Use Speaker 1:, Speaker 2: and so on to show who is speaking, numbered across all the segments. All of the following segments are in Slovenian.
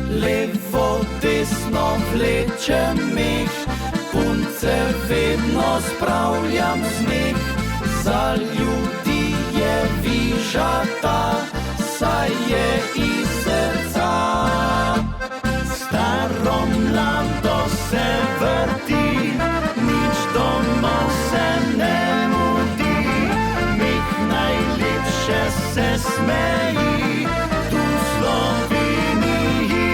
Speaker 1: Levo, desno vlečem meh, punce vedno spravljam smeh. Za ljudi je vižata, saj je iz srca. Staro mlado se vrti, nič doma se ne mudi. Meh najlepše se smeji, tu v Sloveniji.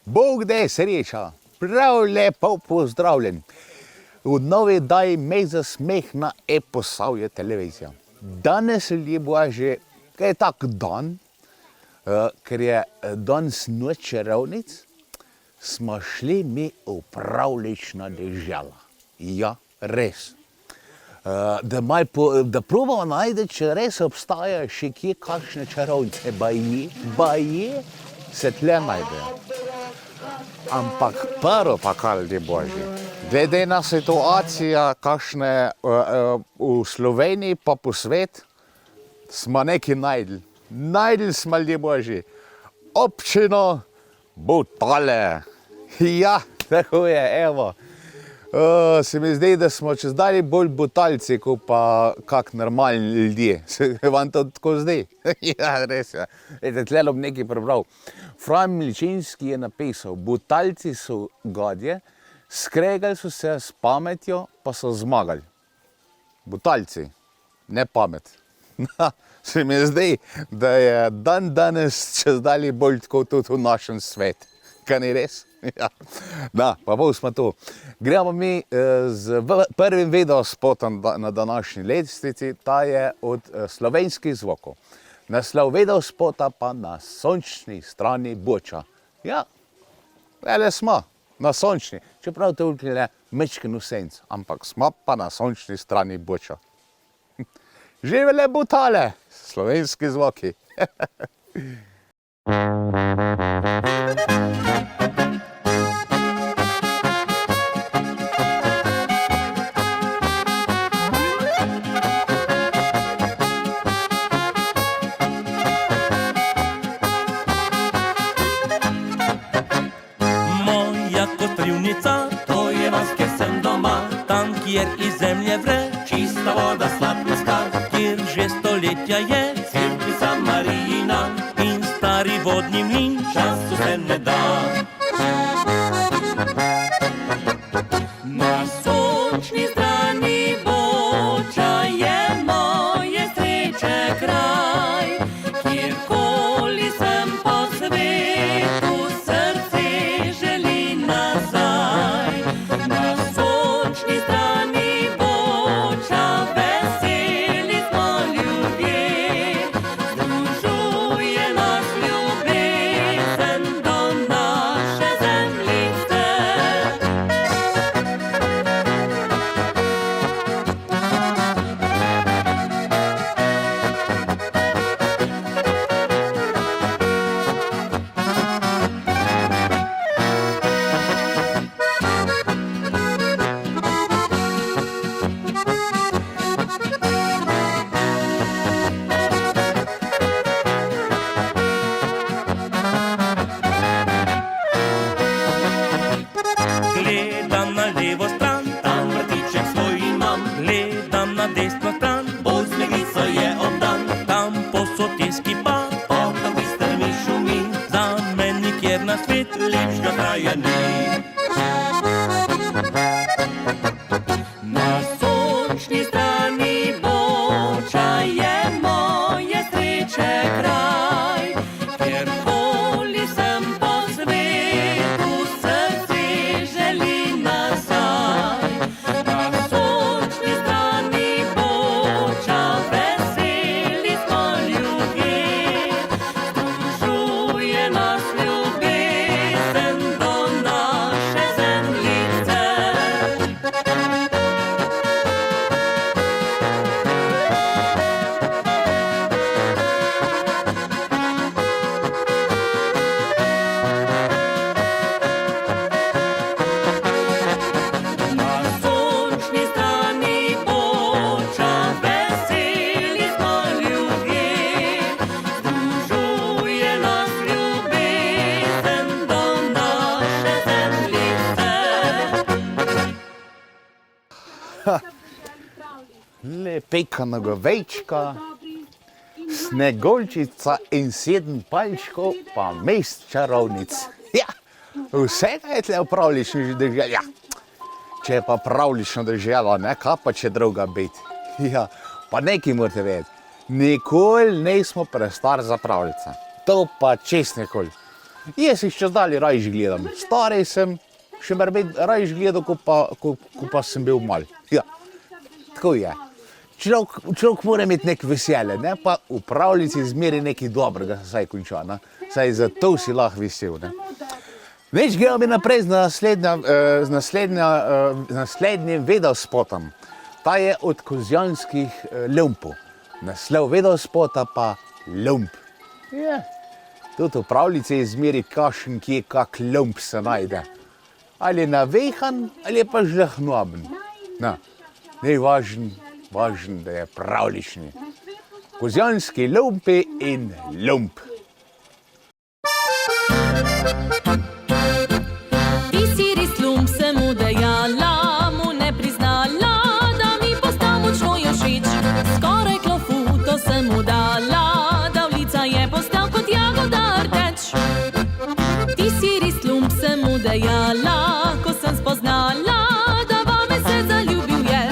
Speaker 2: Bog daj sreča, prav lepo pozdravljen. V novi daji Meh za smeh na e-Posavje televizija. Danes je Bože, kaj je tak dan, ker je danes noč čarovnic, smo šli mi v pravlična dežela. Ja, res. Da probamo najti, če res obstaja še kje kakšne čarovnice, baje se tle najdejo. Ampak prvo pa kar je Bože. Glede na situacijo, kakšne v Sloveniji pa po svet, smo nekaj najdli. Najdli smo, ljudje Božji, občino Butale. Ja, tako je, evo. Se mi zdi, da smo čez dalje bolj Butalci, kot pa kak normalni ljudje. Se vam to tako zdi? Ja, res je. Tle bom nekaj prebral. Fran Milčinski je napisal: Butalci so godje, skregali so se s pametjo, pa so zmagali. Butalci, ne pamet. Se mi zdi, da je dan danes čez dalje bolj tako tudi v našem svetu. Kaj ni res? Ja. Da, pa bolj smo tu. Gremo mi z prvim videospotom na današnji lestvici, ta je od Slovenskih zvokov. Naslov videospota pa Na sončni strani Boča. Ja, le smo na sončni, čeprav to je mečken v senc, ampak smo pa na sončni strani Boča. Živele Butale, Slovenski zvoki.
Speaker 1: To je vas, kjer sem doma, tam, kjer iz zemlje vre čista voda, sladkoska, kjer že stoletja je Svetica Marijina in stari vodni mlin, času se ne da. Na sončni strani Boča je moje sreče kraj, kjerkoli sem po svetu, srce želi nazaj. Na sončni strani Boča veseli smo ljudje, združuje nas ljubezen do naše zemljice. Gledam na levo stran, tam vrtiček svoj imam. Gledam na desno stran, bolj z levico je obdan. Tam po Sotinski pa otok bister mi šumi, za men nikjer na svet lepšega kraja ni. Na sončni strani Boča je moje sreče kraj, kjerkoli sem po svetu, srce želi nazaj. Na sončni strani Boča veseli smo ljudje, združuje nas ljubezen do naše
Speaker 2: pekanega vejčka, Snegolčica in 7 palčkov, pa mest čarovnic. Ja, vsega je tle v pravlični deželi. Ja, če je pa pravlično dežela, ne, kaj pa če druga biti. Ja, pa nekaj morate vedeti, nikoli nismo prestar za pravljice. To pa čest nikoli. Jaz jih čez dalje rajš gledam. Starej sem, še morbit rajš gledal, ko pa sem bil mal. Ja, tako je. Človek mora imeti nek veselje, ne? Pa v pravljici zmeri nekaj dobrega, saj konča, ne? Saj zato si lahko vesel, ne? Več gremo mi naprej z naslednjim videospotom. Ta je od kozjanskih lumpov. Naslov videospota pa Lump. Ja, tudi v pravljici zmeri kakšen, kje kak lump se najde. Ali je navehan, ali je pa žlehnoben. No, najvažen, da je pravlični. Kozjanski lumpi in lump.
Speaker 3: Ti si res lump, sem mu dejala, mu ne priznala, da mi postal močno jo všeč. Skoraj klofuto sem mu dala, da v lica je postal kot jagoda rdeč. Ti si res lump, sem mu dejala, ko sem spoznala, da vame se zaljubil je.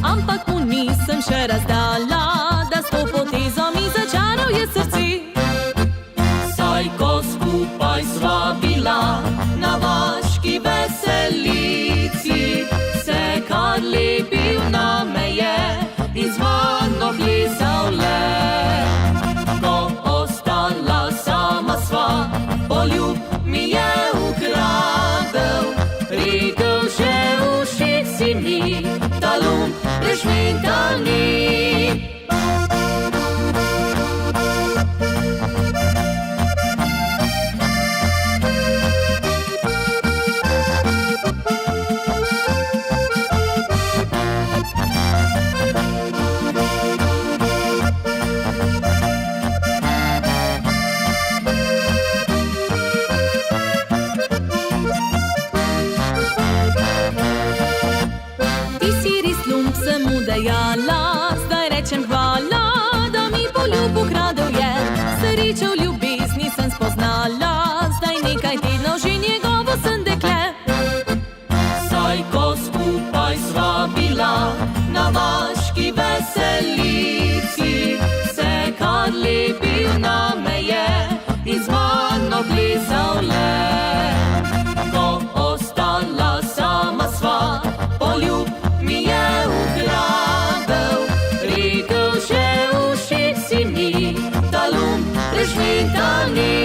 Speaker 3: Ampak mu nisem še razdala, da s to potezo mi začaral je srce. Saj ko skupaj sva bila na vaški veselici, se kar lepil na me je in z mano plesal le. Ko ostala sama sva, poljub mi je ukradel, rekel še všeč si mi, ta lump prešminkan ni. Dejala, zdaj rečem hvala, da mi poljub ukradel je. Srečo v ljubezni sem spoznala, zdaj nekaj tednov že njegovo sem dekle. Saj ko skupaj sva bila na vaški veselici, se kar lepil na me je in z mano plesal le. Ko ostala sama sva, poljub mi je ukradel, rekel še všeč si mi, ta lump prešminkan ni.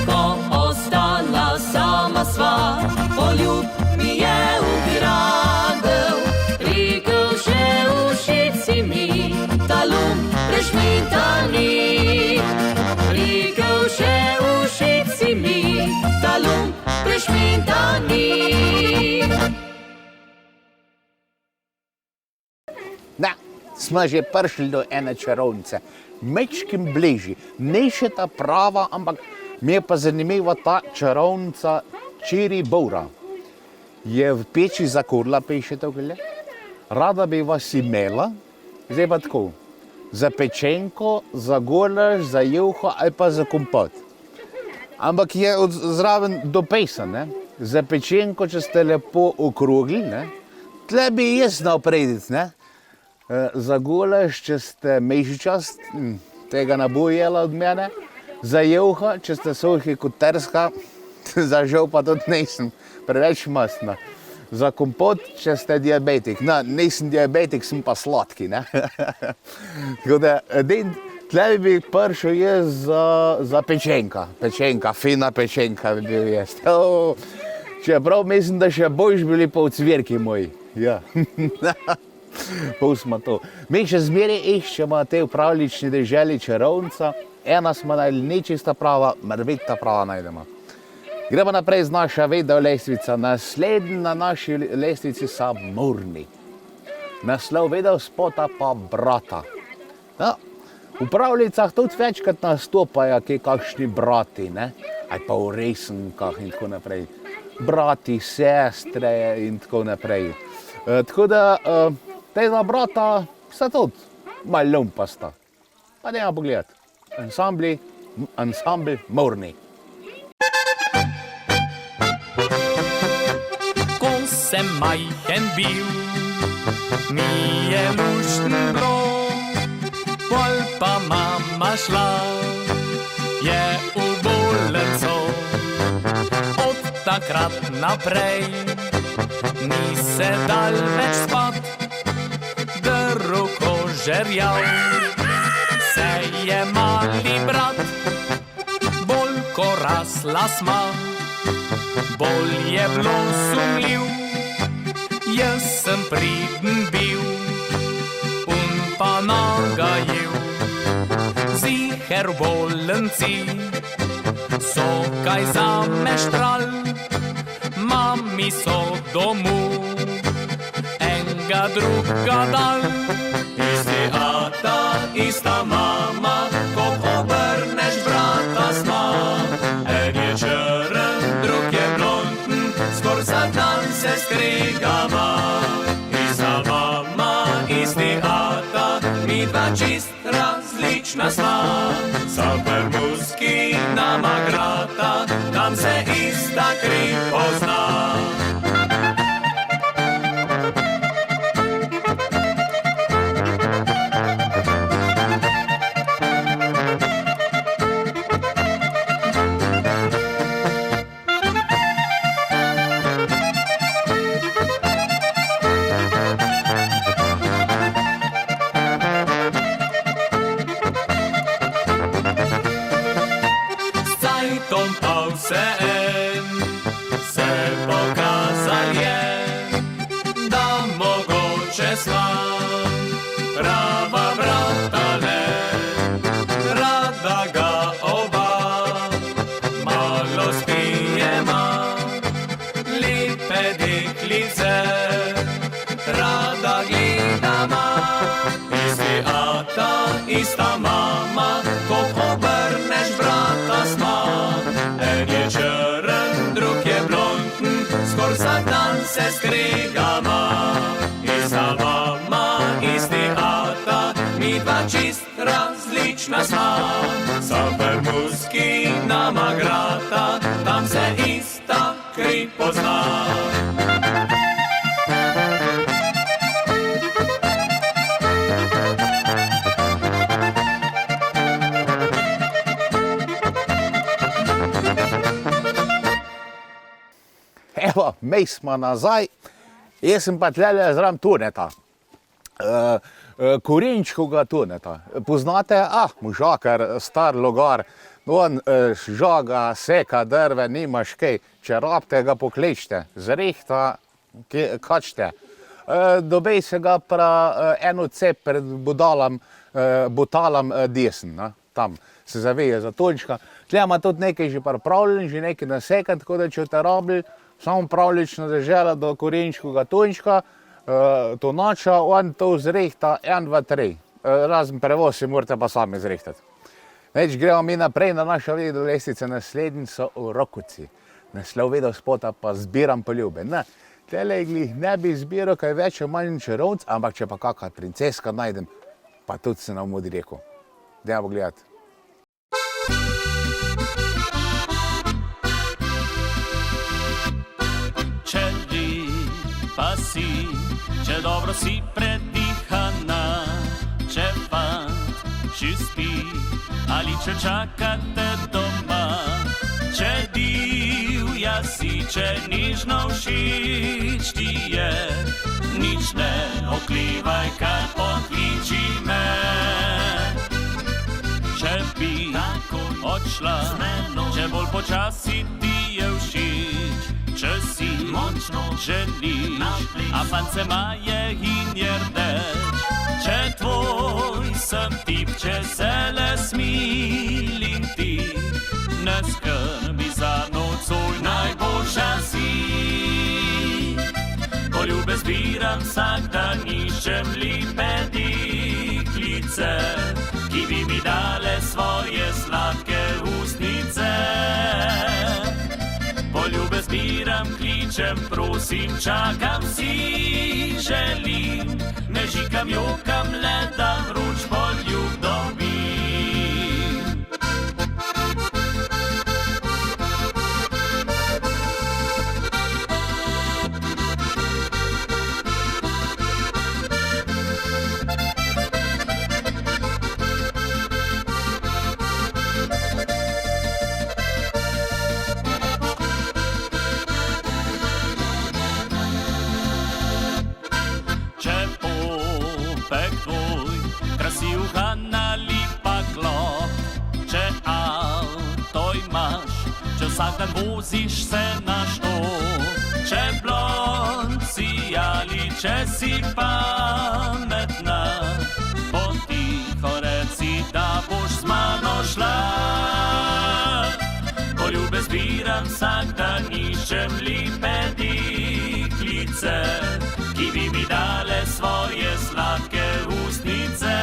Speaker 3: Ko ostala sama sva, poljub mi je ukradel, rekel še všeč si mi, ta lump prešminkan ni. Rekel še všeč si mi, ta lump prešminkan ni.
Speaker 2: Da, smo že prišli do ene čarovnice. Mečkim bližji, ne še ta prava, ampak mi je pa zanimiva ta čarovnica Čiri Bora. Je v peči zakurla, piše tukaj. Rada bi vas imela, zdaj pa tako, za pečenko, za golaž, za juho ali pa za kompot. Ampak je zraven dopisan, ne? Za pečenko, če ste lepo okrogli, ne? Tle bi jaz znal prediti, ne? Za golaž, če ste mežičast, tega ne bo jela od mene. Za juho, če ste suhi kot trska, za žal pa tudi nisem, preveč mastna. Za kompot, če ste diabetik. No, nisem diabetik, sem pa sladki, ne? Tako da, tle bi prišel jaz za pečenka. Pečenka, fina pečenka bi bil jaz. Čeprav mislim, da še boljš bili pa v cvirki moji. Ja. Pustimo to. Mi še zmeraj iščemo te v pravlični deželi čarovnica. Ena smo najli nečista prava, morebiti prava najdemo. Gremo naprej z naša video lestvica. Naslednji na naši lestvici so Murni. Naslov video spota pa Brata. No, v pravljicah tudi večkrat nastopajo kakšni brati, ne? Ali pa v resenkah in tako naprej. Brati, sestre in tako naprej. Tako da te dva brata sta tudi malo lumpasta. Pa dajmo pogledati. Ansambl Morni.
Speaker 1: Ko sem majhen bil, mi je luštno bilo, pol pa mama šla, je v bolnico. Od takrat naprej ni se dal več spat, drv kožerjav se je mali brat, bolj ko rasla sma, bolj je bilo sumljiv. Jaz sem priden bil, pa nagajil. Ziher v bolnici so kaj zame štral, mami so domu enga druga dal. Isti ata, ista mama, ko obrneš brata sma. En je črn, drug je blonden, skor za dan se skregama. Ista mama, isti ata, mi dva čist različna sva. Saper muski nama grata, tam se ista kri pozna. Se pokazal je, da mogoče sva prava brata le. Rada ga oba malo spijema, lepe deklice rada gledama. Isti ata, ista mama, ko obrneš brata sma. En je črn, drug je blonden, skor za dan se skregama. Ista mama, isti ata, mi dva čist različna sva. Saper muski nama grata, tam se ista kri pozna.
Speaker 2: Evo, mi smo nazaj, jaz sem pa tlele zraven Toneta, Korenčkega Toneta. Poznate? Možakar, star logar, on žaga, seka drve, nimaš kaj, če rabite ga pokličite, zrihta, kačite. Dobej se ga pra eno cep pred botalom desen, tam se zaveje za Tončka. Tle ima tudi nekaj že pripravljen, že nekaj nasekan, tako da če te rabili, samo pravlično dežela do Korenčkega Tončka, to noča, on to zrihta 1, 2, 3. Razen prevoz si morate pa sami zrihtati. Več gremo mi naprej na našo video lestvico, naslednji so v Rokovci. Naslov video spota pa Zbiram poljube. Tele glih ne bi zbiral kaj več manj čarovnic, ampak če pa kakšna princeska najdem, pa tudi se nam mudi rekel. Dajmo gledati.
Speaker 1: Pa si, če dobro si predihana, če fant še spi, ali če čakate doma, če divja si, če nižno všeč ti je, nič ne oklivaj, kar pokliči me. Če bi odšla, če bolj počasi ti je všeč, če si močno želiš, a fant se maje in je rdeč. Če tvoj sem tip, če se le smilim ti, ne skrbi za nocoj, najboljša si. Poljube zbiram vsak dan, iščem lepe deklice, dale svoje sladke ustnice. Poljube zbiram, kličem, prosim, čakam, si želim, ne žikam, jokam, le da vroč poljub dobim. Vsak dan voziš se na što, če blond si ali če si pametna, potiho reci, da boš z mano šla. Poljube zbiram vsak dan, iščem lepe deklice, ki bi mi dale svoje sladke ustnice.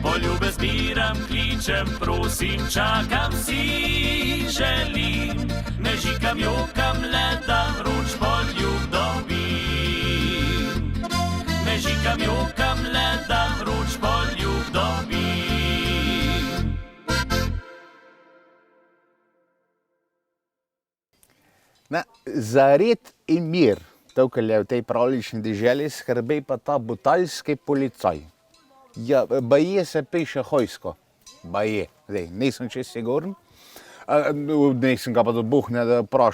Speaker 1: Poljube zbiram, kličem, prosim, čakam, si želim, ne žikam, jokam, le da vroč poljub dobim. Ne žikam, jokam, le da vroč poljub dobim.
Speaker 2: Za red in mir, tukaj v tej pravlični deželi, skrbi pa ta butalski policaj. Ja, baje se piše hojsko. Baje. Zdaj, nisem čest siguren. Nisem ga pa do Bog ne upal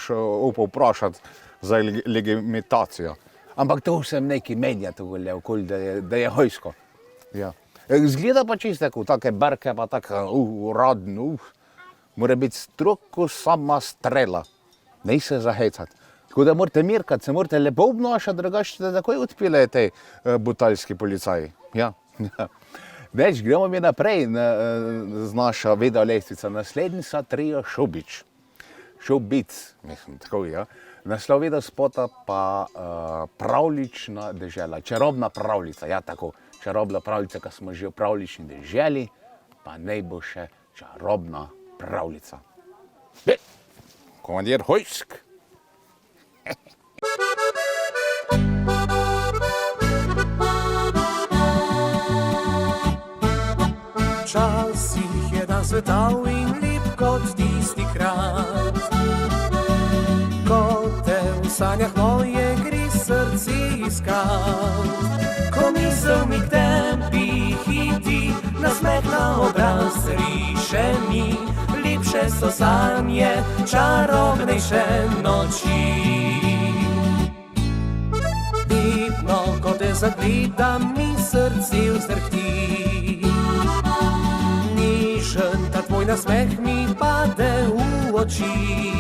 Speaker 2: vprašati za legimitacijo. Ampak to sem neki medija tukaj okoli, da je hojsko. Ja. Zgleda pa čisto tako, take barke pa tako uradno. Mora biti stroko sama strela. Ne se zahecati. Tako da morate mirkati, se morate lepo obnašati, drugače da takoj odpile te butalski policaji. Ja. Več, gremo mi naprej z našo video lestvico. Naslednji so trio Šubic. Šubic, mislim, tako je. Naslov video spota pa pravlična dežela, čarobna pravljica, ja tako. Čarobna pravljica, ko smo že v pravlični deželi, pa naj bo še čarobna pravljica. Komandir hojsk!
Speaker 4: Včasih je dan svetal in lep kot tisti krat, ko te v sanjah moje gre srce iskat. Ko misel mi k tebi hiti, nasmeh na obraz riše mi, lepše so sanje, čarobnejše noči. Vidno, ko te zagledam, mi srce vzdrhti. Ta tvoj nasmeh mi pade v oči.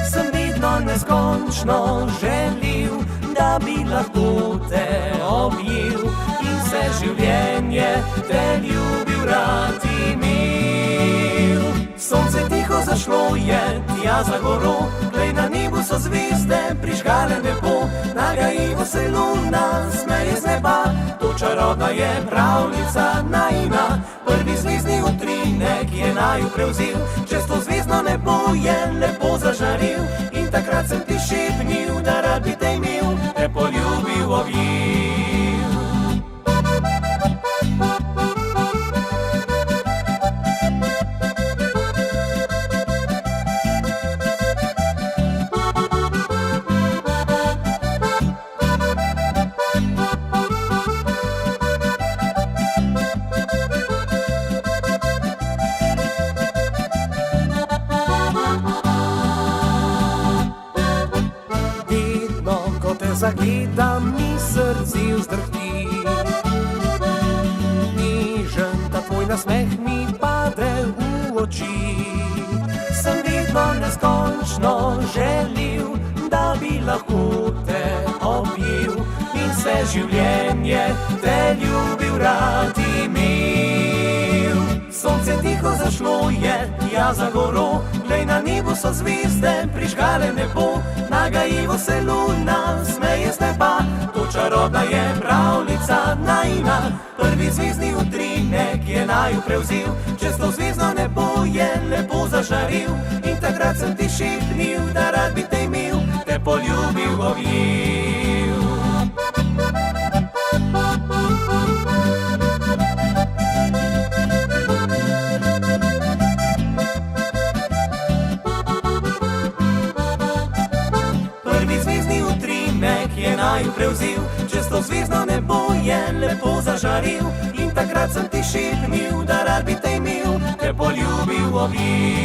Speaker 4: Sem vedno neskončno želil, da bi lahko te objel in vse življenje te ljubil rad imel. Sonce tiho zašlo je, tja za goro, glej na nebu so zvezde prižgale nebo. Nagajivo se luna smeje z neba, to čarobna je pravljica najina. Prvi zvezdni utrinek je naju prevzel, čez to zvezdno nebo je lepo zažaril. In takrat sem ti šepnil, da rad bi te imel, te poljubil, objel. Zagledam, mi srce vzdrhti. Nižen ta tvoj nasmeh mi pade v oči. Sem vedno neskončno želil, da bi lahko te objel in vse življenje te ljubil rad imel. Sonce tiho zašlo je, tja za goro, glej na nebu so zvezde prižgale nebo. Nagajivo se luna smeje z neba, to čarobna je pravljica najina. Prvi zvezdni utrinek je naju prevzel, čez to zvezdno nebo je lepo zažaril. In takrat sem ti šepnil, da rad bi te imel, te poljubil, objel. Prvi zvezdni utrinek je naju prevzel, čez to zvezdno nebo je lepo zažaril. In takrat sem ti šepnil, da rad bi te imel, te poljubil, objel.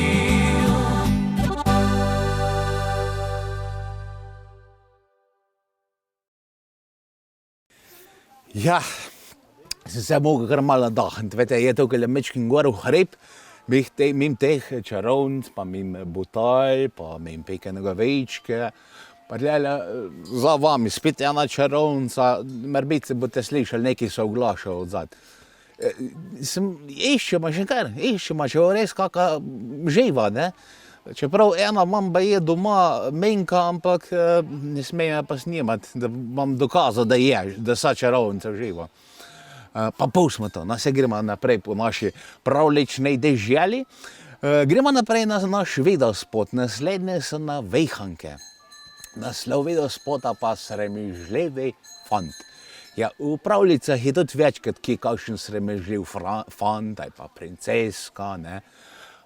Speaker 2: Ja, sem se mogel kar malo nadahniti. Veste, je tukaj le mečkin gor v hrib, mim teh čarovnic, pa mim butalj, pa mim pekenega vejčke. Pa tjele, za vami spet ena čarovnica, morbiti se boste slišali, neki se oglašajo odzad. Iščemo še kar, če bo res kaka živa, ne? Čeprav ena imam baje doma menka, ampak ne smejem pa snimati, da vam dokazal, da je, da so čarovnica živa. Pa pustimo to, se gremo naprej po naši pravličnej deželi. Gremo naprej na naš videospot, naslednje so na Vejhanke. Naslov videospota pa Sremežljivi fant. Ja, v pravljicah je tudi večkrat kje kakšen sremežljiv fant, ali pa princeska, ne.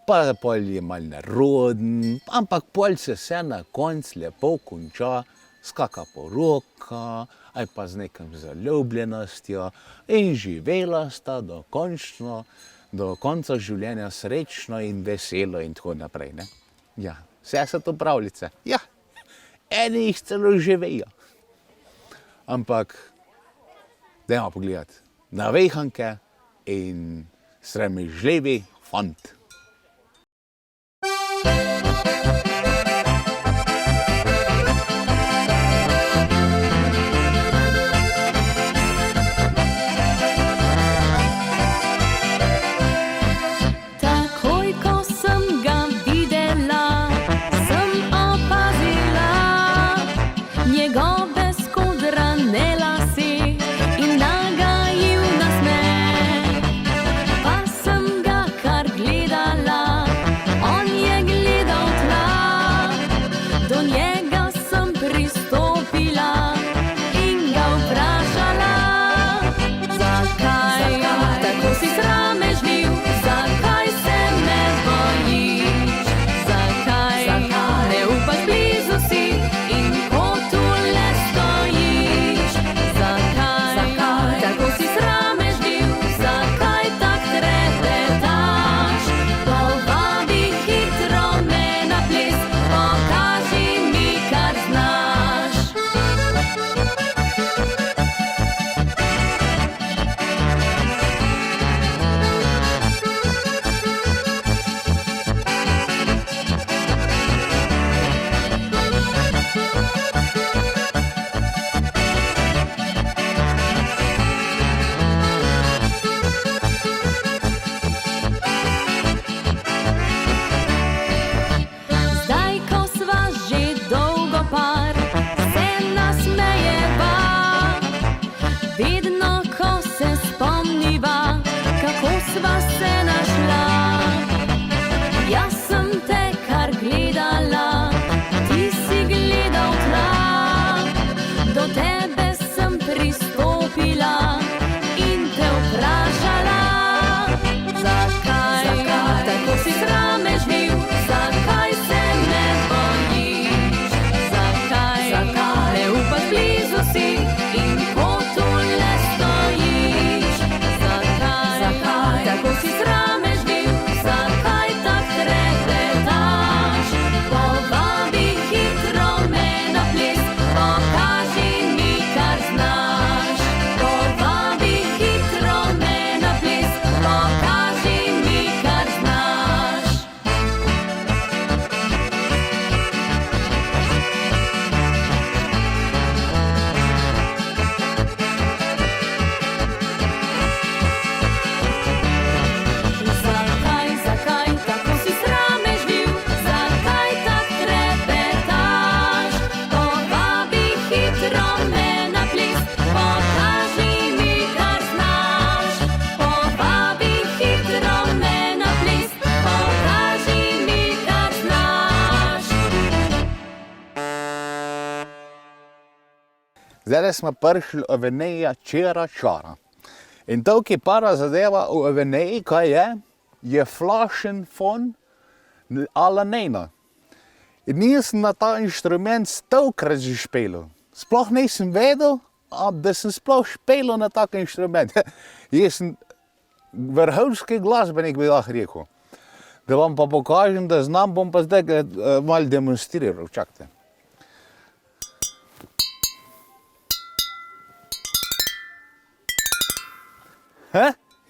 Speaker 2: Pa pol je mal neroden, ampak pol se na konc lepo konča s kakapo roka, ali pa z nekim zaljubljenostjo in živela sta do konca življenja srečno in veselo in tako naprej, ne. Ja, vse so to pravljice. Ja, eni jih celo živijo. Ampak, dajmo pogledati na Vejhanke in Sremežljivi fant.
Speaker 3: Takoj, ko sem ga videla, sem opazila njegove skodrane lase in nagajil nasmeh. Pa sem ga kar gledala.
Speaker 2: Zdaj smo prišli v Aveneja Čera. In to, ki para zadeva v Aveneji, kaj je flaschen von alla Nena. In nisem na ta inštrument 100-krat že špelil. Sploh nisem vedel, da sem sploh špelil na tak inštrument. Jaz sem vrhunski glasbenik, bi lahko rekel. Da vam pa pokažem, da znam, bom pa zdaj malo demonstriral. Čakajte.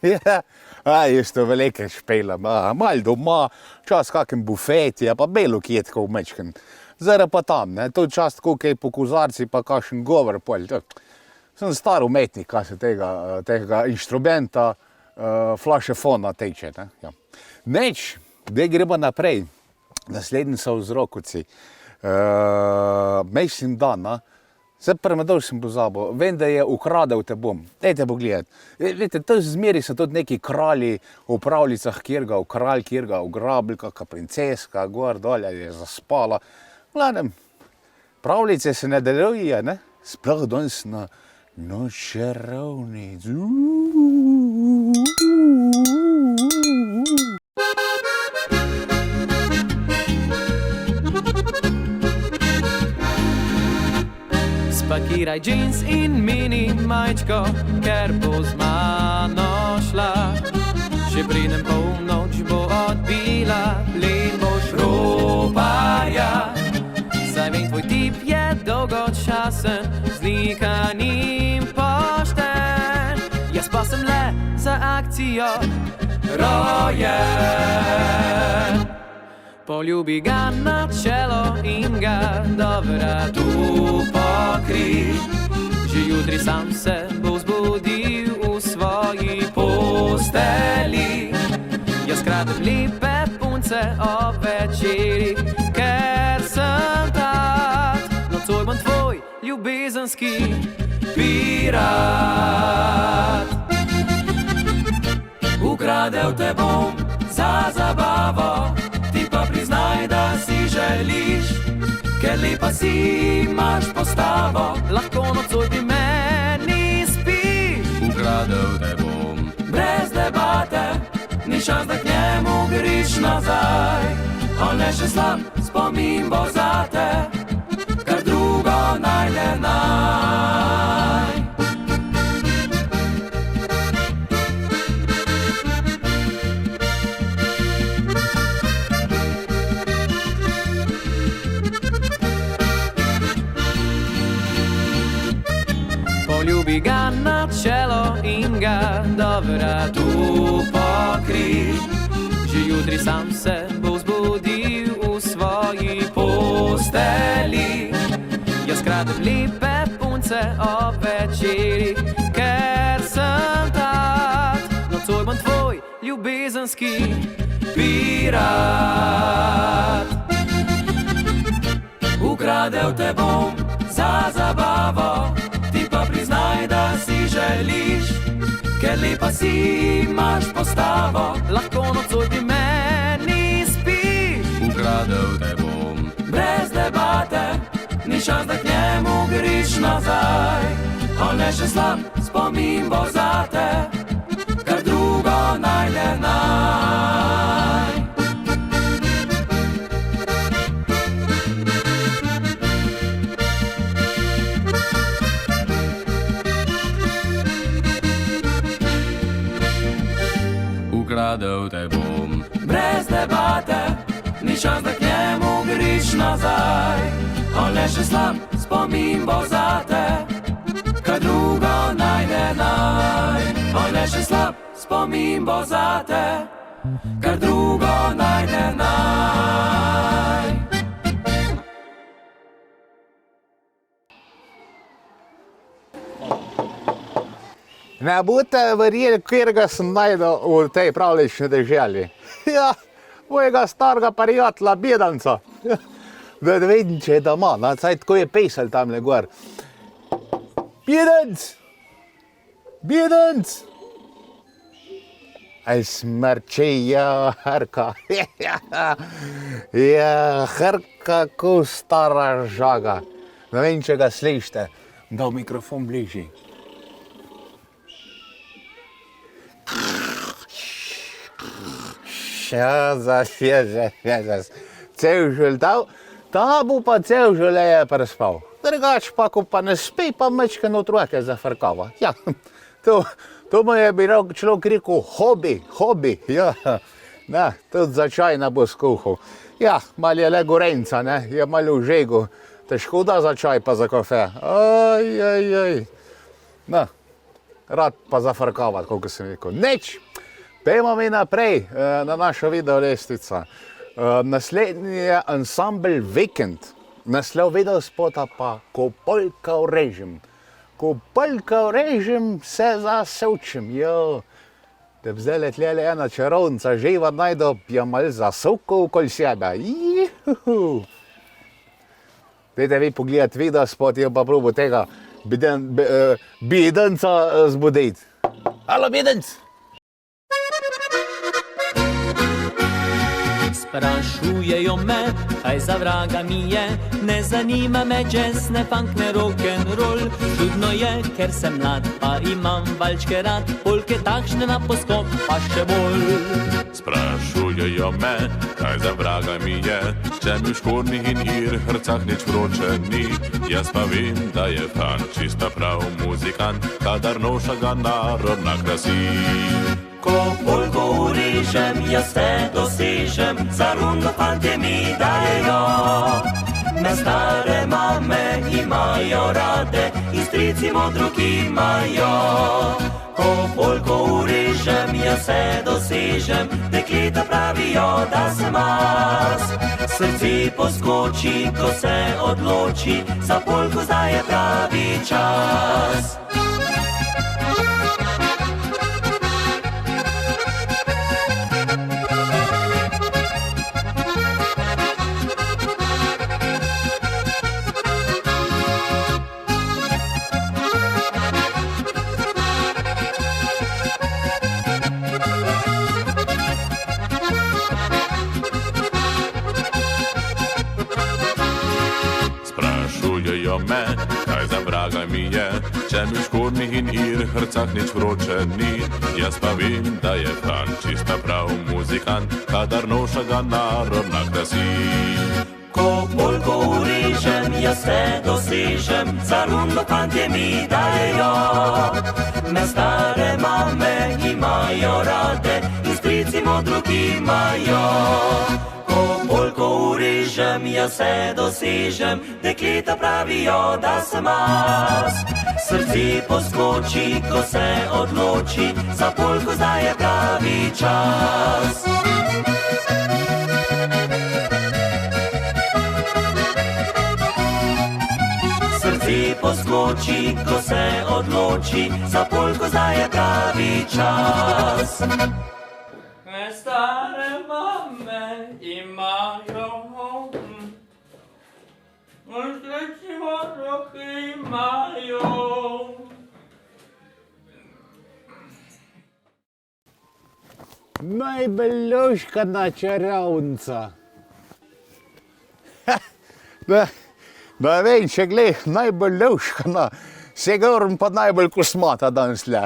Speaker 2: Ja, jaz to veliko špelam, malo doma, čas kakem bufeti, pa belo kje tako vmečken. Zdaj pa tam, ne, to čas tako kaj po kozarci, pa kakšen govor pol. Sem star umetnik, kaj se tega inštrumenta, flašefona teče, ne. Ja. Neč, da gremo naprej, naslednji so vzrokovci. Mislim dan, zdaj premedol sem pozabil, vem, da je ukradel te bom. Dajte pogledati. Vidite, to zmeri so tudi neki kralji v pravljicah, kjer ga kralj, kjer ga ugrabil, kakšna princeska, gor dolje je zaspala. Glavnem, pravljice se ne deluje, ne? Sploh danes na čarovnic.
Speaker 4: Spakiraj džins in mini majčko, ker bo z mano šla. Še pridem polnoč bo odbila, len boš roparja. Saj vem, tvoj tip je dolgočasen, zlikan in pošten. Jaz pa sem le za akcijo rojen. Poljubi ga na čelo in ga do vratu pokri. Že jutri sam se bo zbudil v svoji posteli. Jaz kradem lepe punce ob večeri, ker sem tat. Nocoj bom tvoj ljubezenski pirat. Ukradel te bom za zabavo, ti pa priznaj, da si želiš, ker lepa si, imaš postavo, lahko nocoj pri meni spiš. Ukradel te bom brez debate, ni šans, da k njemu griš nazaj. On le še slab spomin bo zate, kar drugo najde naj. Poljubi ga na čelo in ga do vratu pokri. Že jutri sam se bo zbudil v svoji posteli. Jaz kradem lepe punce ob večeri, ker sem tat. Nocoj bom tvoj ljubezenski pirat. Ukradel te bom za zabavo, ti pa priznaj, da si želiš, ker lepa si, imaš postavo, lahko nocoj pri meni spiš. Ukradel te bom brez debate, ni šans, da k njemu griš nazaj. On le še slab spomin bo zate, kar drugo najde naj. Ukradel te bom brez debate, ni šans, da k njemu griš nazaj. On le še slab spomin bo zate, kar drugo najde naj. On le še slab spomin bo zate, kar drugo najde naj.
Speaker 2: Ne boste verjeli, kjerga sem najdel v tej pravljični deželi. Ja, mojega starega prijatelja, Bjedanca. Da vidim, če je doma, saj tako je pesal tamle gor. Bjedanc! Bjedanc! Aj smrči, ja, Hrka. Ja, Hrka, ko stara žaga. Ne vem, če ga slišite. Dal mikrofon bližje. Jezus. Cel želtav, ta bo pa cel želeje prespal. Drugač pa, ko pa ne spi, pa mečke otroke zafrkava. Ja, to mu je bilo človek rekel hobi, ja. Ne, tudi začaj ne bo skuhal. Ja, malo je le gorenca, ne, je malo v žegu. Težko da za čaj pa za kafe. No, rad pa zafrkavati, koliko sem rekel. Nič, pejmo mi naprej na našo videolestvico. Naslednji je ansambl Vikend. Naslov videospota pa Ko polka urežem. Ko polka urežem, se zasevčem, jo. Da bi zdaj tlele ena čarovnica živa najdo, je malo zasukal okoli sebe. Juhu. Dajte vi pogledati videospot, je pa probo tega bidenca zbuditi. Halo, bidenc!
Speaker 5: Sprašujejo me, kaj za vraga mi je, ne zanima me jazz, ne funk, ne rock'n'roll. Čudno je, ker sem mlad, pa imam valčke rad, polke takšne na poskok, pa še bolj.
Speaker 6: Sprašujejo me, kaj za vraga mi je, če mi v škornih in irhrcah nič vroče ni. Jaz pa vem, da je fan čista prav muzikant, kadar noša ga narodna krasi.
Speaker 1: Ko polko urežem, jaz te dosežem, za rundo fantje mi dajejo. Me stare mame imajo rade, in strici modruki imajo. Ko polko urežem, jaz te dosežem, dekleta pravijo, da sem as. Srce poskoči, ko se odloči, za polko zdaj je pravi čas.
Speaker 6: Sprašujejo me, kaj za vraga mi je, če mi v škornih in irhrcah nič vroče ni. Jaz pa vem, da je fan čista prav muzikant, kadar noša ga narodna krasi.
Speaker 1: Ko polko urežem, jaz te dosežem, za rundo fantje mi dajejo. Me stare mame imajo rade, in strici modruki imajo. Ko polko urežem, jaz te dosežem, dekleta pravijo, da sem as. Srce poskoči, ko se odloči, za polko zdaj je pravi čas. Srce poskoči, ko se odloči, za polko zdaj je pravi čas.
Speaker 5: Me stare mame imajo, strici modruki imajo.
Speaker 2: Najboljuškana čarovnica. Da vem, če gled, najboljuškana, sigurno pa najbolj kosmata danes le.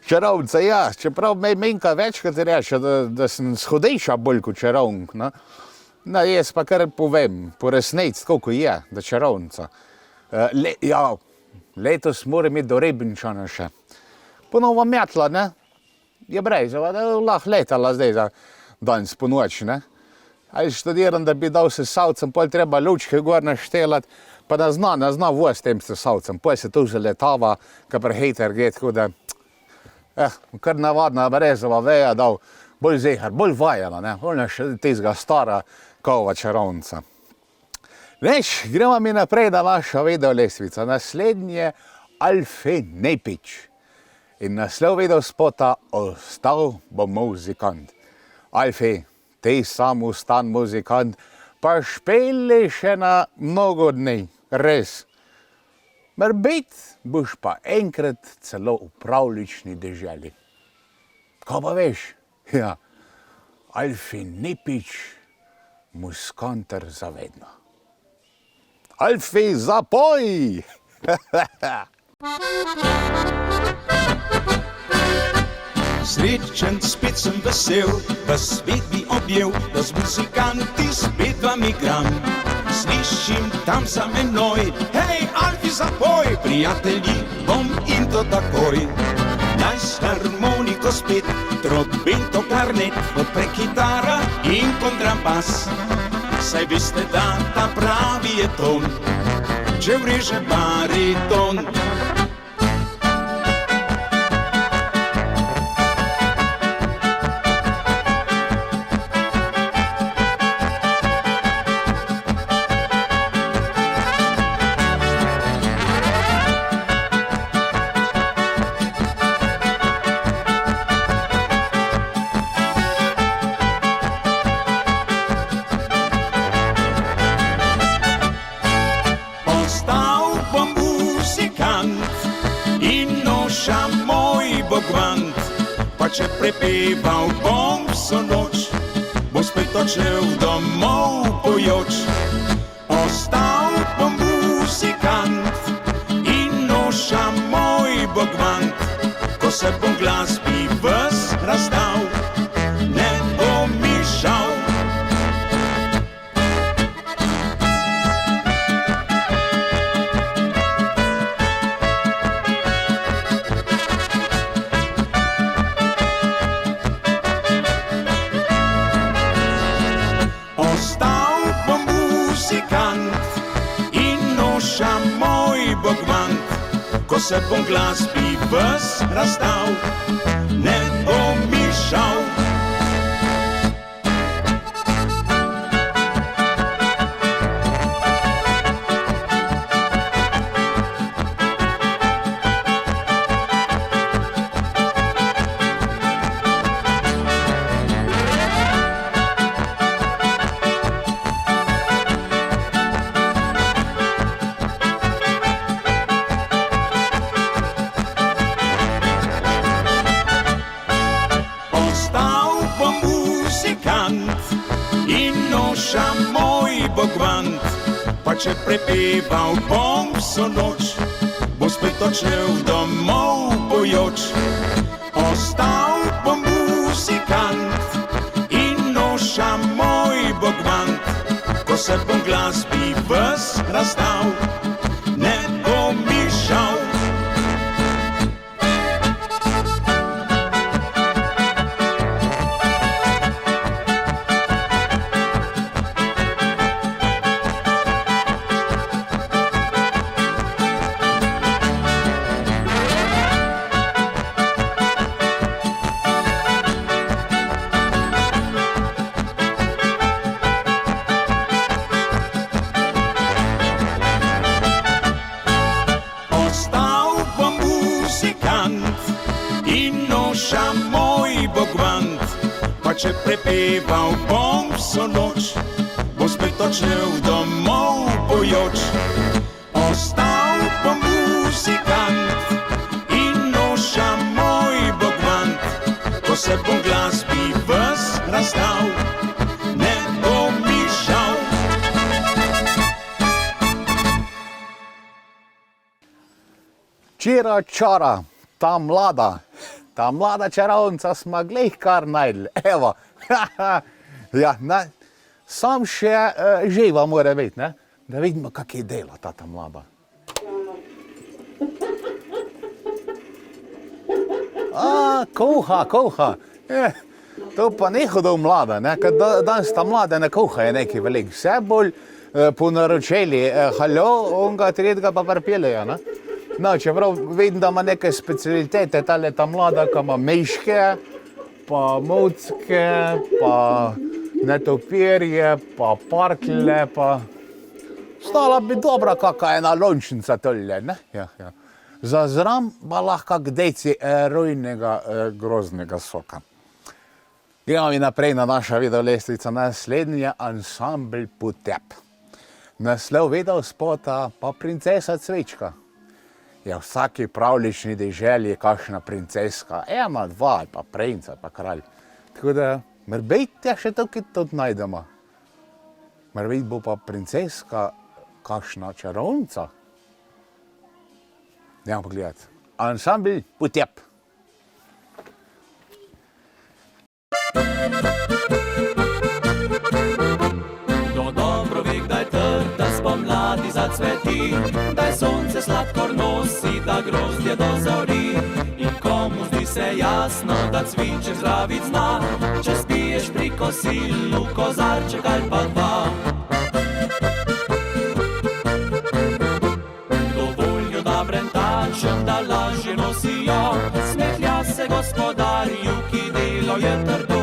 Speaker 2: Čarovnica, ja, čeprav me menjka večkrat reče, da sem shodejša bolj kot čarovnik. No, jaz pa kar povem, po resnici, koliko je, da čarovnica. Ja, letos moram iti do Ribničana še. Ponova metla, ne? Je brezova, da lahko letala zdaj za danes po noči, ne? Ali študiram, da bi dal se savcem, pol treba lučke gor naštelati, pa ne zna voz tem se savcem, pol se tu zaletava, ka prehejter gre, tako da, kar navadna brezova veja dal, bolj zehar, bolj vajena, ne, ona še tizga stara kova čarovnica. Veš, gremo mi naprej na našo videolestvico, naslednji je Alfi Nepič in naslov videospota Ostal bom muzikant. Alfi, ti sam ostan muzikant, pa špeli še na mnogo dni, res. Morbit boš pa enkrat celo v pravljični deželi. Kaj pa veš? Ja, Alfi Nepič, muskanter za vedno. Alfi, zapoj!
Speaker 7: Srečen, spet sem vesel, v svet bi objel, da z muzikanti spet vam igram. Slišim tam za menoj, hej, Alfi, zapoj, prijatelji, bom in to takoj. Naj s harmoniko spet, trobento, klarnet, odpre kitara in kontrabas. Saj veste, da ta pravi je ton, če vreže bariton. Če prepeval bom vso noč, bo spet odšel domov pojoč. Ostal bom muzikant in noša moj bogvant, ko se bom glasbi ves razdal, ne bo mi žal. Ko se bom glasbi ves razdal, ne bo mi žal. Pa če prepeval bom vso noč, bo spet odšel domov pojoč. Ostal bom muzikant in noša moj bogvant, ko se bom glasbi ves razdal, ne bo mi žal. Če prepeval bom vso noč, bo spet odšel domov pojoč. Ostal bom muzikant in noša moj bogvant, ko se bom glasbi ves razdal, ne bo mi žal.
Speaker 2: Čira čara, ta mlada čarovnica smo glej kar najdli, evo, ja, sam še živa mora biti, ne, da vidimo, kak je dela ta mlada. Kuha, to pa ni hodil mlada, ne, ker danes ta mlada ne kuhajo nekaj veliko, vse bolj po naročili, halo, onga tretjega pa pripeljejo, ne. No, čeprav vidim, da ima neke specialitete, ta mlada, ki ima meške, pa mucke, pa netopirje, pa parklje, pa stala bi dobra kakva ena lončnica tole, ne? Ja. Zazram pa lahko k deci rujnega grozdnega soka. Gremo naprej na naša videolestvica, naslednji je ansambl Potep. Naslov videospota pa Princesa cvečka. Je v vsaki pravljični deželi kakšna princeska, ena, dva, pa princ, pa kralj. Tako da, morbejte še tukaj tudi najdemo. Morbejte bo pa princeska kakšna čarovnica. Dajmo pogledati. Ansambl Potep.
Speaker 5: Kdo dobro ve, kdaj trta spomladi zacveti, daj sonce sladkor nosi, da grozdje dozori. In komu zdi se jasno, da cviček zdravit zna, če spiješ pri kosilu kozarček ali pa dva. Dovoljo da brentačem, da lažje nosijo, smehlja se gospodarju, ki delo je trdo.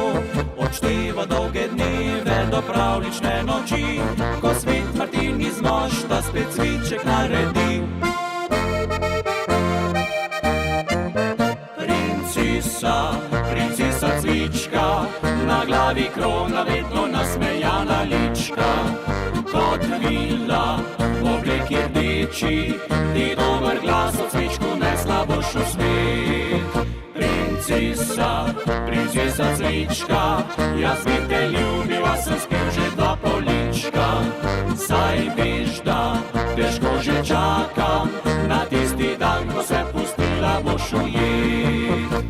Speaker 5: Odšteva dolge dneve do pravlične noči, ko svet Martin iz mošta spet cviček naredi. Princesa cvička, na glavi krona vedno nasmejana lička. Kot vila v obleki rdeči, ti dober glas od cvičku nesla boš v svet. Princesa cvička, jaz bi te ljubiva, sem spil že dva polička. Saj veš, da težko že čakam na tisti dan, ko se pustila boš ujet.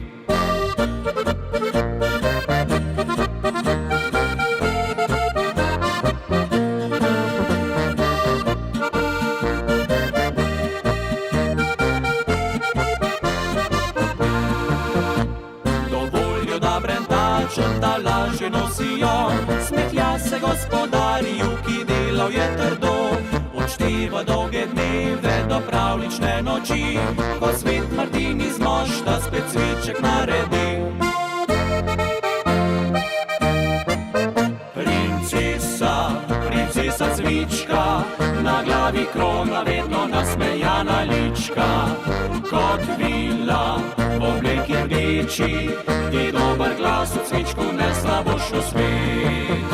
Speaker 5: Da lažje nosijo, smehlja se gospodarju, ki delal je trdo. Odšteva dolge dneve do pravlične noči, ko svet Martin iz mošta spet cviček naredi. Princesa cvička, na glavi krona vedno nasmejana lička. Kot vila v obleki rdeči, ti dober glas od cvičku nesla boš v svet.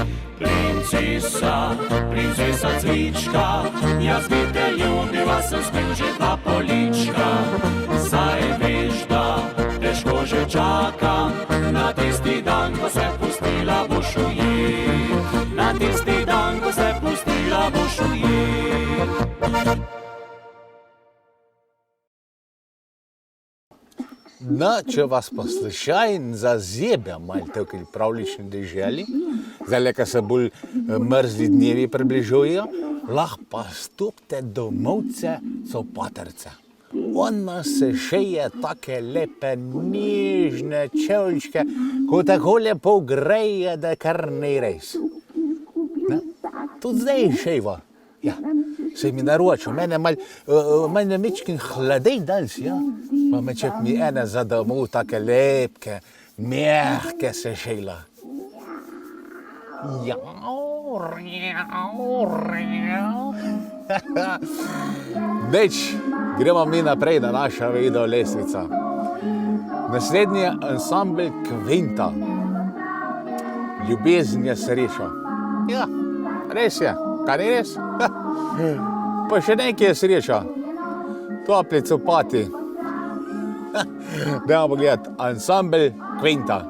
Speaker 5: Princesa cvička, jaz bi te ljubila, sem spil že dva polička. Saj veš, da težko že čakam na tisti dan, ko se pustila boš ujet. Na tisti dan, ko se pustila boš ujet.
Speaker 2: No, če vas poslušaj in zazebe malo tukaj pravlični deželi, zdaj, ko se bolj mrzli dnevi približujejo, lahko pa stopite domovce Sopaterce. Ona se šeje take lepe, nežne čevlčke, ko tako lepo greje, da kar ne res. Tudi zdaj šejva. Ja, se mi naročil, mene mečkin hladej danes, ja. Pa meček mi ene za domov take lepke, mehke se šejla. Deč, gremo mi naprej na naša video lestvica. Naslednji je ansambl Kventa. Ljubezen je sreča. Ja, res je, kaj ni res? Pa še nekaj je sreča. Topli copati. Dajmo pogledati, ansambl Kventa.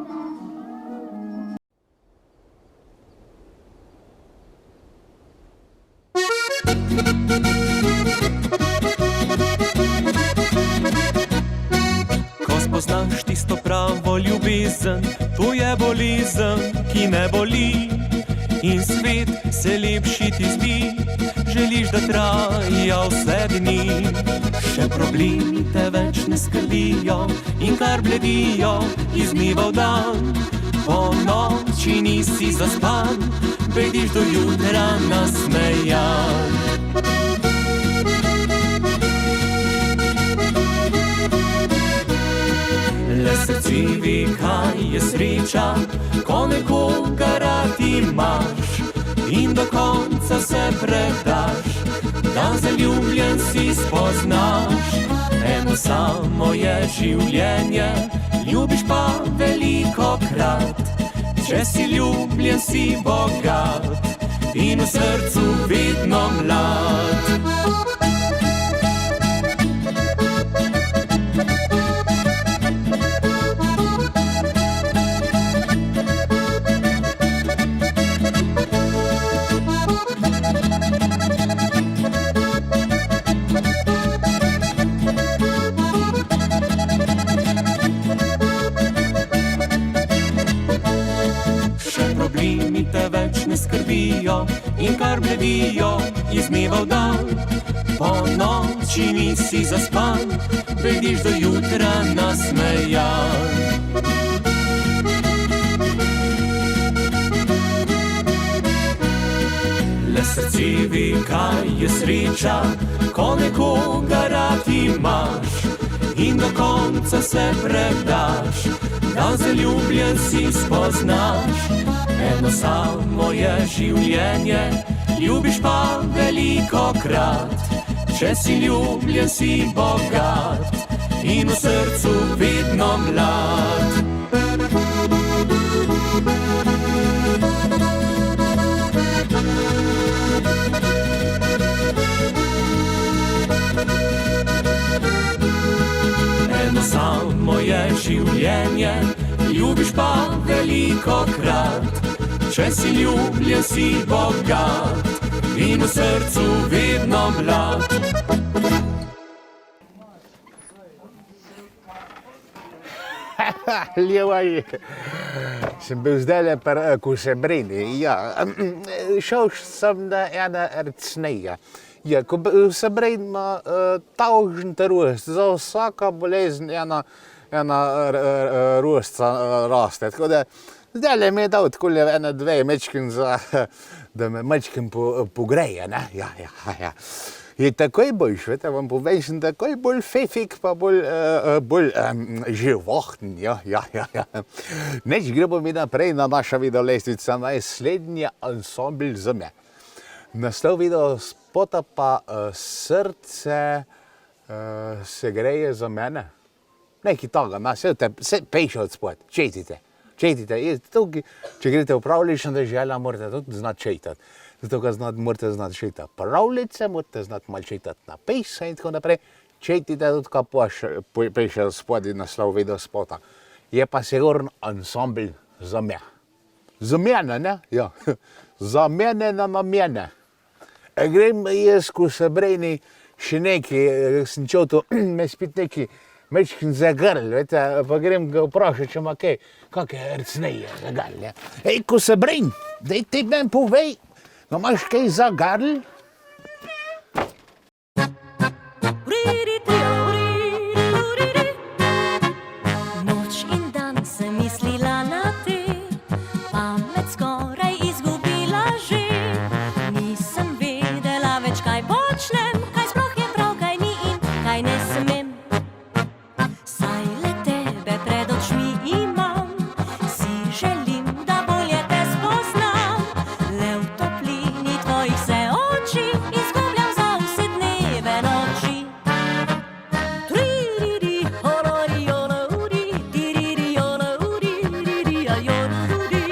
Speaker 5: Ko spoznaš tisto pravo ljubezen, to je bolezen, ki ne boli. In svet se lepši ti zdi, želiš, da traja vse dni. Še problemi te več ne skrbijo in kar bledijo iz dneva v dan. Po noči nisi zaspan, bediš do jutra nasmejan. Le srce ve, kaj je sreča, ko nekoga rad imaš in do konca se predaš, da zaljubljen si spoznaš. Eno samo je življenje, ljubiš pa velikokrat. Če si ljubljen, si bogat in v srcu vedno mlad.
Speaker 4: in kar bledijo iz dneva v dan. Po noči nisi zaspan, bediš do jutra nasmejan. Le srce ve, kaj je sreča, ko nekoga rad imaš in do konca se predaš, da zaljubljen si spoznaš. Eno samo je življenje, ljubiš pa velikokrat. Če si ljubljen, si bogat in v srcu vedno mlad. Eno samo je življenje, ljubiš pa velikokrat. Če si ljubljen, si bogat in v srcu vedno mlad.
Speaker 2: Ljubavi, sem bil zdajle pri Kosebrini, ja, šel sem na ena recneja. Ja, Kosebrin ima tavžen rost, za vsaka bolezen ena rosca raste, tako da zdajle mi je dal takole ene dve mečkin za, da me mečkin pogreje, ne, ja. Je takoj boljš, veste, vam povem, sem takoj bolj fefik, pa bolj živahen, ja. Neč gremo mi naprej na naša videolestvica, naslednji ansambl za me. Naslov video spota pa Srce se greje za mene. Nekaj toga, se pejše od spod, četite. Če greste v pravlično deželo, morate tudi znati četati. Zato, ker morate znati četati pravljice, morate znati malo četati na pejse in tako naprej. Četite tudi, kaj pejše od spod in naslov video spota. Je pa sigurno ansambl za me. Za mene, ne? Ja. Za mene na namene. Grem jaz, ko se brejni še nekaj, sem čutil, me spet nekaj mečkin za grl, vete, pa grem ga vprašati, če ima kaj, kakve recneje za grl, ja. Ej, ko se brejn, daj ti meni povej, no imaš kaj za grl?
Speaker 3: Noč in dan sem mislila na te, pamet skoraj izgubila že. Nisem vedela več, kaj počnem, kaj sploh je prav, kaj ni in kaj ne smem. Saj le tebe pred očmi imam, si želim, da bolje te spoznam. Le v toplini tvojih se oči izgubljam za vse dneve noči. Tririri, olori, olori, tiriri, olori, tiriri, ajoruri.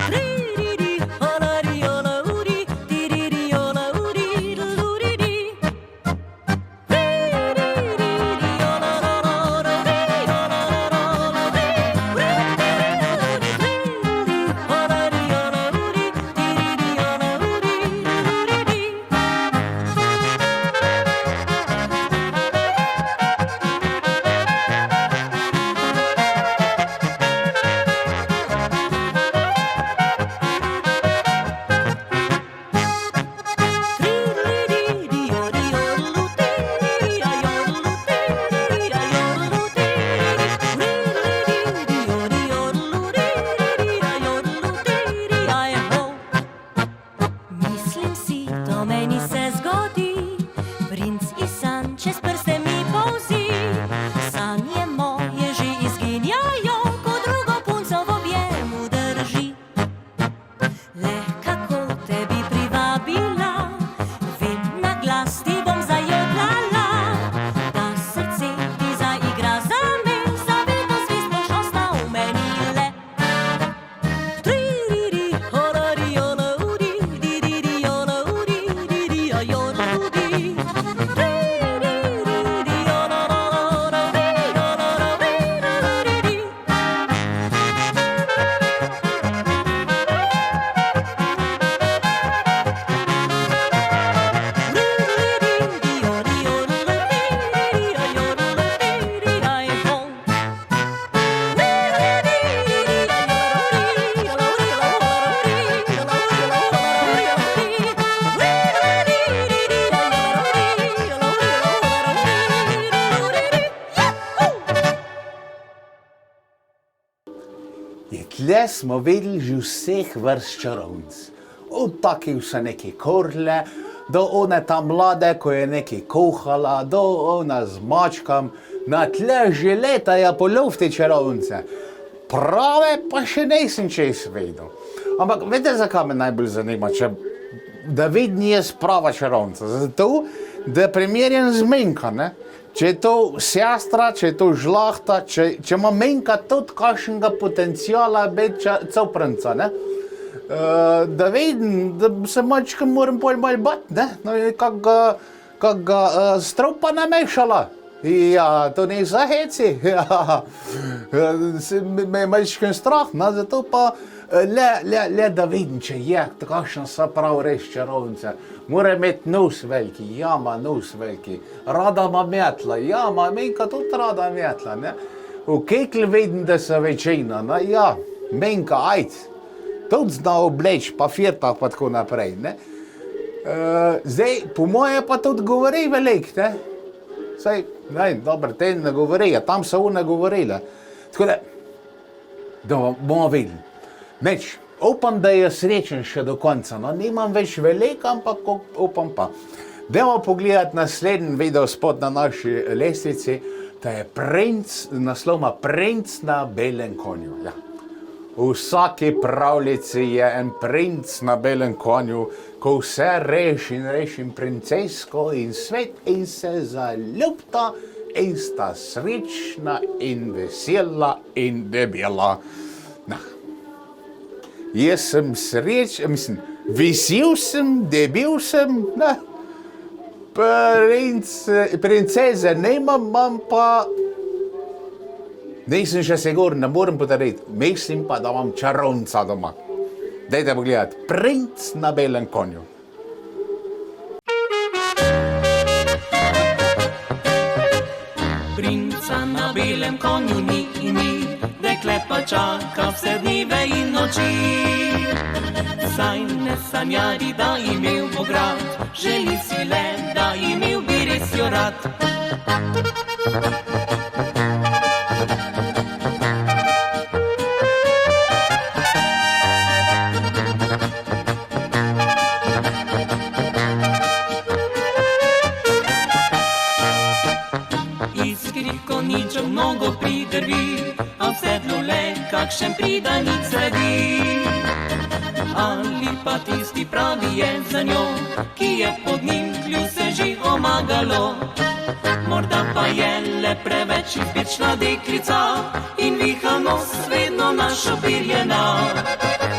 Speaker 3: Tririri, olori, olori, tiriri, olori, luriri. Mislim si, to meni se zgodi, princ iz san čez prste mi polzi. Sanje moje že izginjajo, ko drugo punco v objemu drži. Le kako te bi privabila, vem na glas ti bom zajodlala, da srce ti zaigra zame, za vedno zvest boš ostal v meni le. Tririri, olori, olori, diriri, olori, diriri,
Speaker 2: tle smo videli že vseh vrst čarovnic. Od takih so neke korle, do one tam mlade, ko je nekaj kuhala, do ona z mačkam. Na tle že letajo po lufti čarovnice. Prave pa še nisem čez videl. Ampak veste, zakaj me najbolj zanima, da vidim jaz prava čarovnica? Zato, da primerjam z Minka, ne? Če je to sestra, če je to žlahta, če ima Minka tudi kakšnega potencijala biti copranca, ne? Da vidim, da se mačka moram bolj malo bati, ne? No, kak ga strupa namešala. Ja, to ni za heci. Ja, me je malčken strah, no, zato pa le da vidim, če je, kakšna so prav res čarovnica. Mora imeti nos veliki, ja, ima nos veliki. Rada ima metla, ja, ima Minka tudi rada metla, ne. V kekli vidim, da so večina, no, ja, Minka, ajde. Tudi zna obleč, pa firtah, pa tako naprej, ne. Zdaj, po moje pa tudi govori veliko, ne. Saj, dobro, te ne govorijo, tam so one govorile. Tako da bomo videli. Neč, upam, da je srečen še do konca, no, nimam več veliko, ampak upam pa. Dajmo pogledati naslednji video spot na naši lestvici, to je naslova Princ na belem konju, ja. V vsaki pravljici je en princ na belem konju, ko vse reši princesko in svet in se zaljubta in sta srečna in vesela in debela. No. Jaz sem vesel sem, debel sem, no. Princeze nimam, imam pa... Nisem še siguren, ne morem potrditi, mislim pa, da imam čarovnica doma. Dajte pogledati, Princ na belem konju.
Speaker 1: Princa na belem konju ni, dekle pa čaka vse dneve in noči. Saj ne sanjari, da imel bo grad, želi si le, da imel bi res jo rad. Mnogo pridrvi, a v sedlu le kakšen pridanic sledi. Ali pa tisti pravi je za njo, ki je pod njim kljuse že omagalo. Morda pa je le preveč izbirčna deklica in viha nos vedno našopirjena.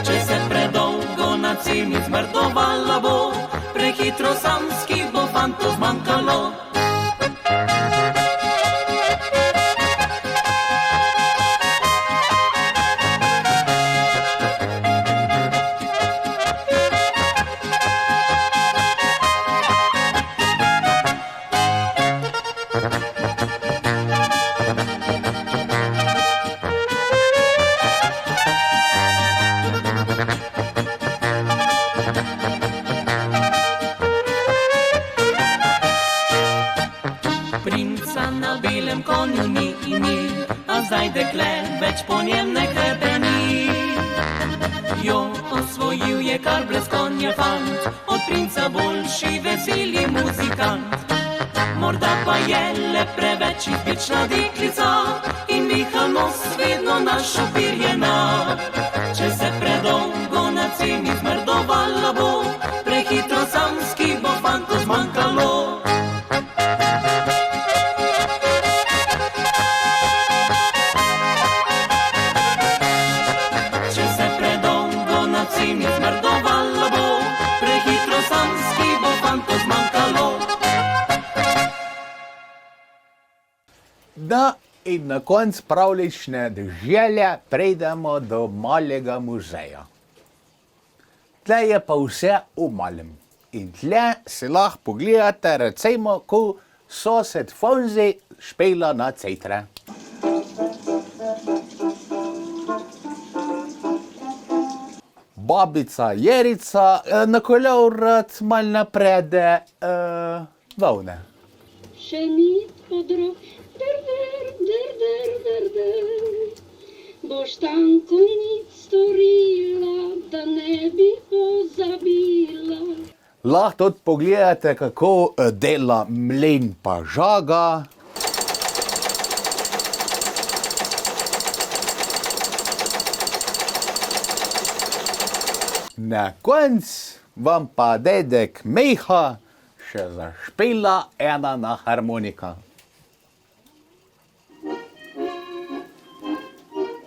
Speaker 1: Če se predolgo na ceni zmrdovala bo, prehitro samskih bo fantov zmanjkalo. Princa na belem konju ni, a zdaj dekle več po njem ne hrepeni. Jo osvojil je kar brez konja fant, od princa boljši veseli muzikant. Morda pa je le preveč izbirčna deklica in viha nos vedno našopirjena. Če se predolgo na ceni zmrdovala bo, prehitro samskih bo fantov zmanjkalo.
Speaker 2: No, in na konc pravljične dežele prejdemo do malega muzeja. Tle je pa vse v malem. In tle si lahko pogledate, recimo, ko sosed Fonzi špela na cejtre. Babica Jerica na kolovrat mal naprede volne.
Speaker 8: Še ni podro, boš tanko nič storila, da ne bi pozabila.
Speaker 2: Lahko tudi pogledate, kako dela mlin pa žaga. Na koncu vam pa dedek Miha še zašpila ena na harmonika.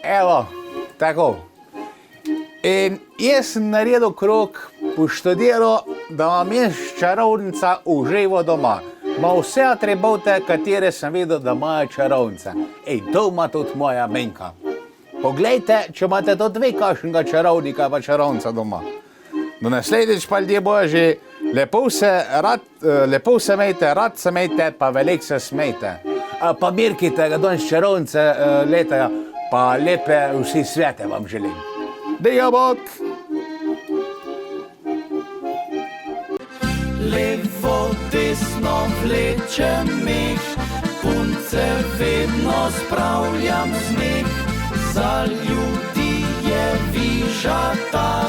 Speaker 2: Evo, tako. In jaz sem naredil krog, poštudiral, da imam jaz čarovnica v živo doma. Ma vse atribute, katere sem videl, da imajo čarovnice. Ej, to ima tudi moja Minka. Poglejte, če imate tudi vi kakšnega čarovnika pa čarovnica doma. Do naslednjič pa ljudje božji, lepo se imejte, rad se imejte, pa veliko se smejte. Pa mirkite, ga danes čarovnice letajo, pa lepe vsi svete vam želim. Dija bok!
Speaker 1: Levo, desno vlečem mih, punce vedno spravljam smeh. Za ljudi je vižata,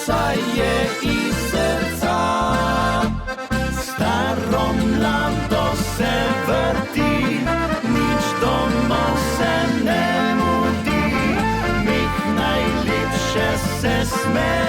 Speaker 1: saj je iz srca. Staro mlado se vrti, nič doma se ne mudi. Mih najlepše se smeje.